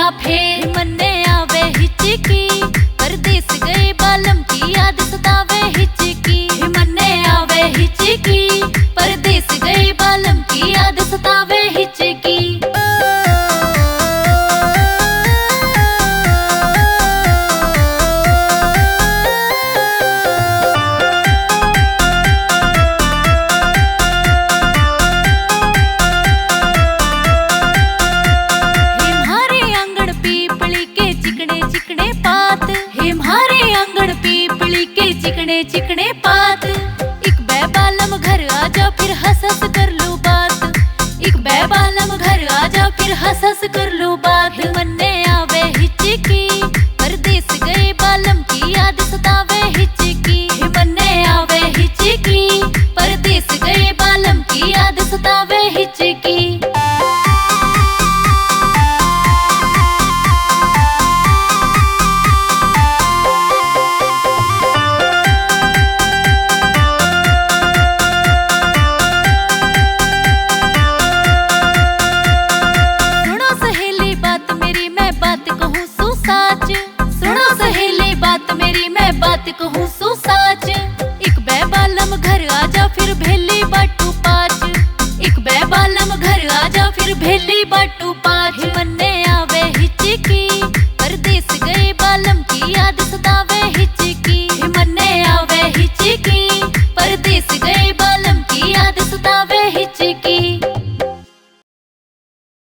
या फिर मन्ने आवे हिचकी, परदेस गए बालम की याद सतावे हिचकी। मन्ने आवे हिचकी, परदेस गए बालम की याद सतावे हिचकी। चिकने चिकने पात, एक बै बालम घर आ जाओ फिर हंस हंस कर लो बात। एक बै बालम घर आ जाओ फिर हंस हंस कर लो बात। मन्ने आवे हिचकी, परदेस गए बालम की याद सतावे हिचकी। मन्ने आवे हिचकी, परदेस गए बालम की याद सतावे हिचकी। बात कहूँ